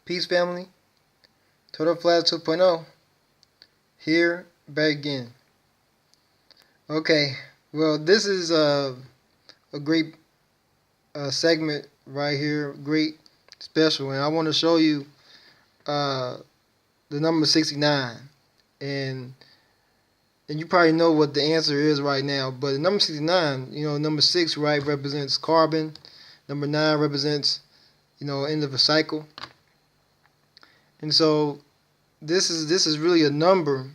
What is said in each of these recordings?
Peace, family. Total Flash 2.0. Here, back again. Okay, well, this is a great segment right here. Great special. And I want to show you uh, the number 69. And and you probably know what the answer is right now. But the number 69, number 6, right, represents carbon. Number 9 represents, end of a cycle. And so this is really a number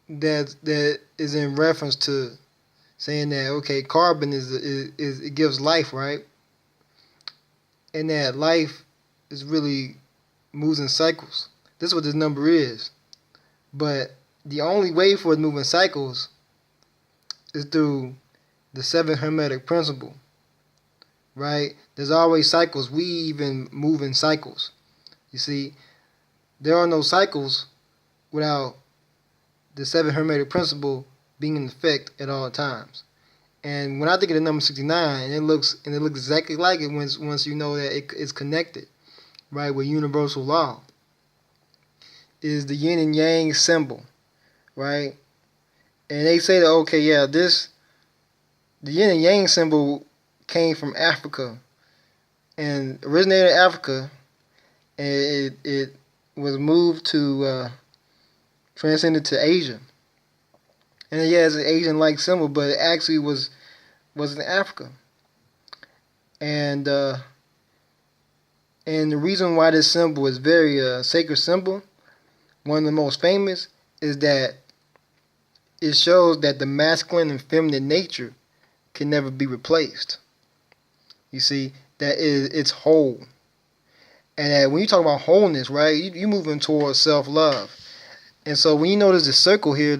that is in reference to saying that, okay, carbon is it gives life, right? And that life is really moves in cycles. This is what this number is. But the only way for it to move in cycles is through the seven hermetic principle, right? There's always cycles. We even move in cycles. You see, there are no cycles without the seven hermetic principle being in effect at all times. And when I think of the number 69, and it looks exactly like it once you know that it's connected, right, with universal law, is the Yin and Yang symbol, right? And they say that, okay, yeah, the Yin and Yang symbol came from Africa and originated in Africa, and it was moved to transcended to Asia. And yeah, it's an Asian-like symbol, but it actually was in Africa. And the reason why this symbol is very sacred symbol, one of the most famous, is that it shows that the masculine and feminine nature can never be replaced. You see, it's whole. And that when you talk about wholeness, right, you're moving towards self-love. And so when you notice the circle here,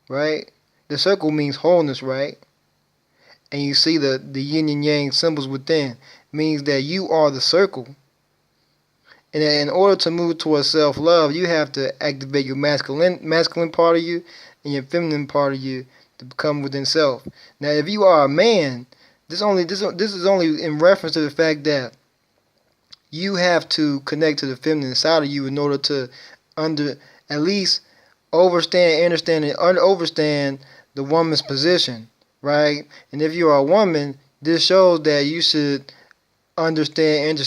right, the circle means wholeness, right? And you see the yin and yang symbols within, means that you are the circle. And in order to move towards self-love, you have to activate your masculine part of you and your feminine part of you to become within self. Now, if you are a man, this is only in reference to the fact that you have to connect to the feminine side of you in order to at least understand the woman's position, right? And if you are a woman, this shows that you should understand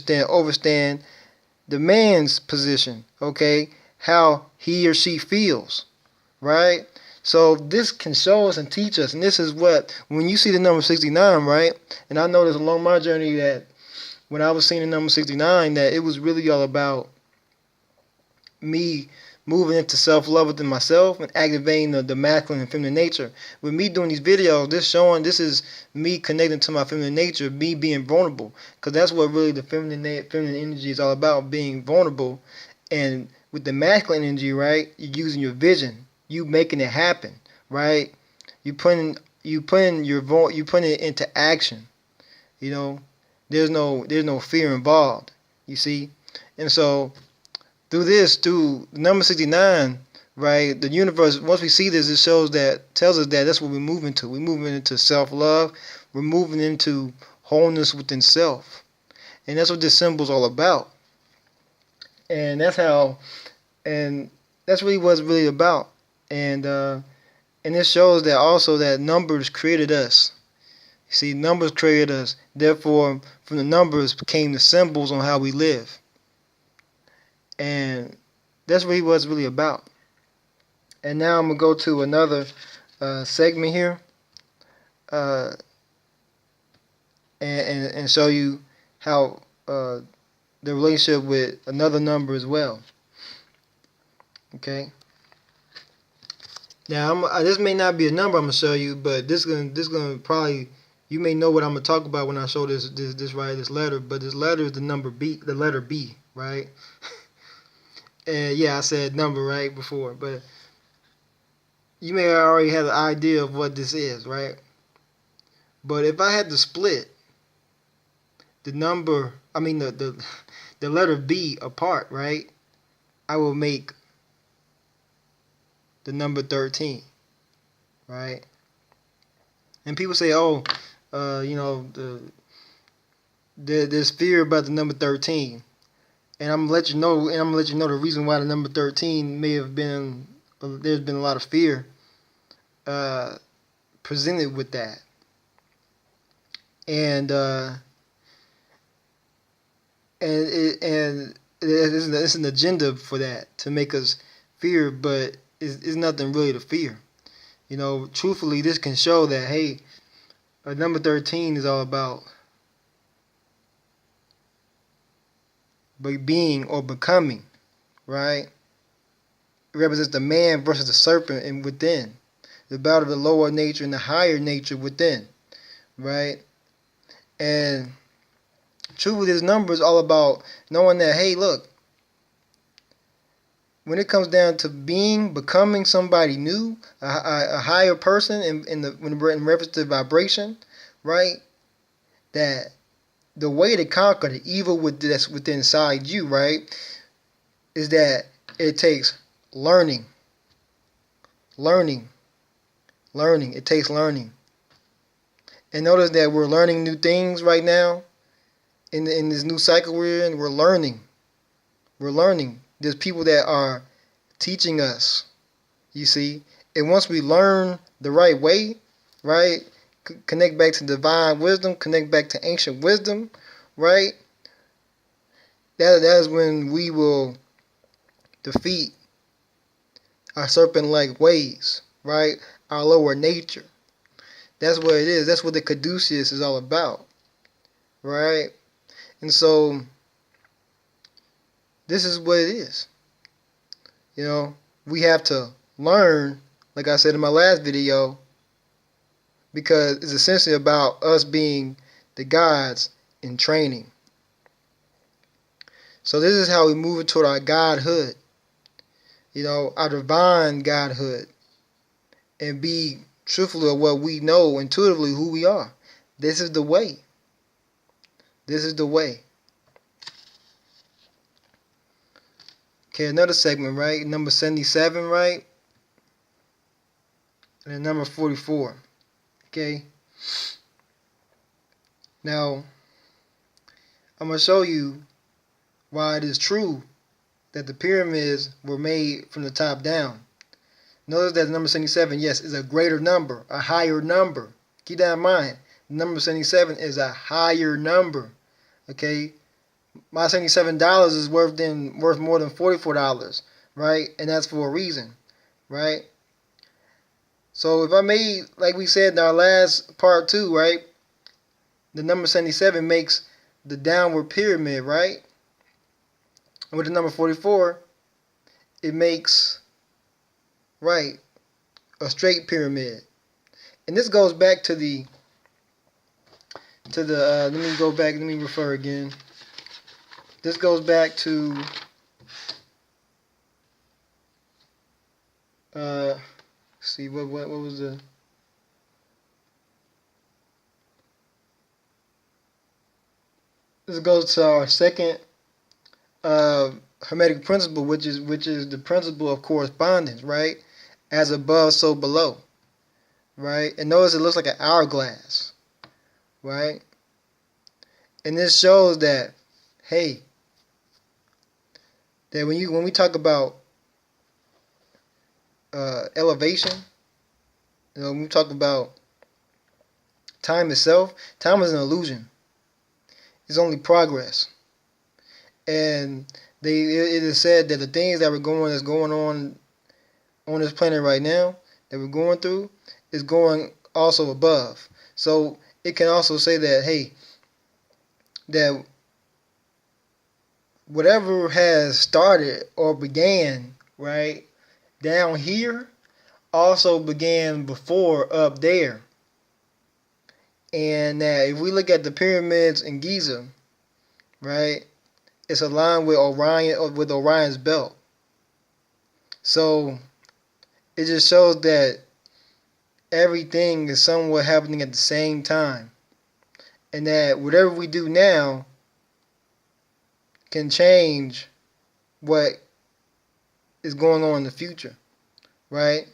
the man's position, okay? How he or she feels, right? So this can show us and teach us, and this is what, when you see the number 69, right? And I noticed along my journey that when I was seeing the number 69, that it was really all about me moving into self-love within myself and activating the masculine and feminine nature. With me doing these videos, this is me connecting to my feminine nature, me being vulnerable, because that's what really the feminine energy is all about, being vulnerable. And with the masculine energy, right, you're using your vision, you making it happen, right? You putting it into action. There's no fear involved. You see, and so through number 69, right, the universe, once we see this, tells us that that's what we're moving to. We're moving into self-love. We're moving into wholeness within self. And that's what this symbol is all about. And that's really what it's really about. And it shows that also that numbers created us. You see, numbers created us. Therefore, from the numbers came the symbols on how we live. And that's really what it's really about. And now I'm going to go to another segment here and show you how the relationship with another number as well. Okay. Now, this may not be a number I'm going to show you, but this gonna probably, you may know what I'm going to talk about when I show this letter. But this letter is the letter B, right? And yeah, I said number right before, but you may already have an idea of what this is, right? But if I had to split the letter B apart, right, I will make the number 13, right? And people say, oh, there's fear about the number 13. And I'm gonna let you know, the reason why the number 13 may have been, there's been a lot of fear presented with that, and it's an agenda for that to make us fear, but it's nothing really to fear. Truthfully, this can show that, hey, number 13 is all about being or becoming, right? It represents the man versus the serpent and within, the battle of the lower nature and the higher nature within, right? And truthfully, this number is all about knowing that, hey, look, when it comes down to becoming somebody new, a higher person in reference to vibration, right? That the way to conquer the evil that's within inside you, right, is that it takes learning. It takes learning. And notice that we're learning new things right now in this new cycle we're in. We're learning. There's people that are teaching us, you see. And once we learn the right way, right, connect back to divine wisdom, connect back to ancient wisdom, right, that is when we will defeat our serpent-like ways, right, our lower nature. That's what it is. That's what the caduceus is all about, right? And so this is what it is. We have to learn, like I said in my last video, because it's essentially about us being the gods in training. So this is how we move toward our godhood, our divine godhood, and be truthful of what we know intuitively who we are. This is the way. Okay, another segment, right? Number 77, right? And then number 44. Okay? Now, I'm going to show you why it is true that the pyramids were made from the top down. Notice that the number 77, yes, is a greater number, a higher number. Keep that in mind. Number 77 is a higher number. Okay? My $77 is worth more than $44, right? And that's for a reason, right? So if I made, like we said in our last part 2, right? The number 77 makes the downward pyramid, right? And with the number 44, it makes, right, a straight pyramid. And this goes back to the let me refer again. This goes back to see what was the this goes to our second Hermetic principle, which is the principle of correspondence, right? As above, so below, right? And notice it looks like an hourglass, right? And this shows that, hey, that when we talk about elevation, when we talk about time itself, time is an illusion. It's only progress. And it is said that the things that's going on this planet right now, that we're going through, is going also above. So it can also say that, hey, that whatever has started or began, right, down here also began before up there. And that if we look at the pyramids in Giza, right, it's aligned with Orion's belt. So it just shows that everything is somewhat happening at the same time. And that whatever we do now can change what is going on in the future, right?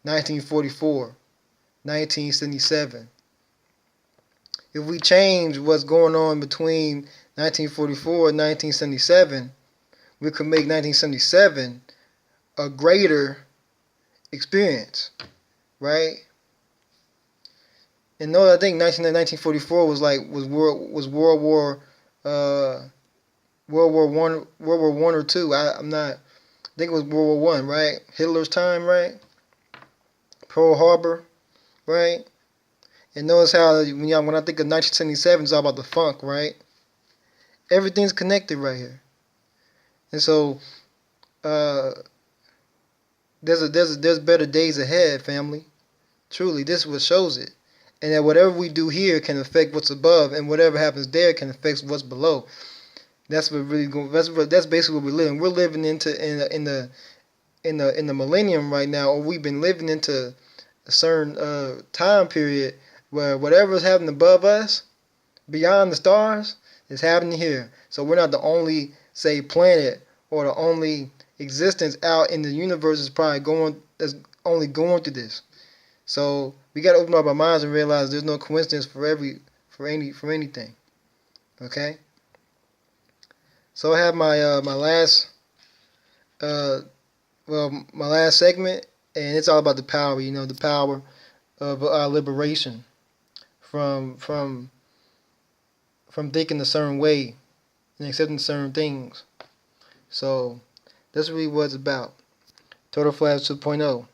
1944, 1977. If we change what's going on between 1944, 1977, we could make 1977 a greater experience, right? And no, I think 1944 was World War One or two. I'm not. I think it was World War One, right? Hitler's time, right? Pearl Harbor, right? And notice how when I think of 1977, it's all about the funk, right? Everything's connected right here. And so uh, there's better days ahead, family. Truly, this is what shows it. And that whatever we do here can affect what's above, and whatever happens there can affect what's below. That's what really that's basically what we're living. We're living in the millennium right now, or we've been living into a certain time period where whatever is happening above us, beyond the stars, is happening here. So we're not the only, say, planet or the only existence out in the universe that's only going through this. So we got to open up our minds and realize there's no coincidence for anything. Okay. So I have my last my last segment, and it's all about the power. The power of our liberation from thinking a certain way and accepting certain things. So that's really what it's about. Total Flash 2.0.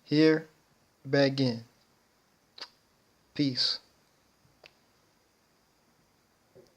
Here, back in. Peace.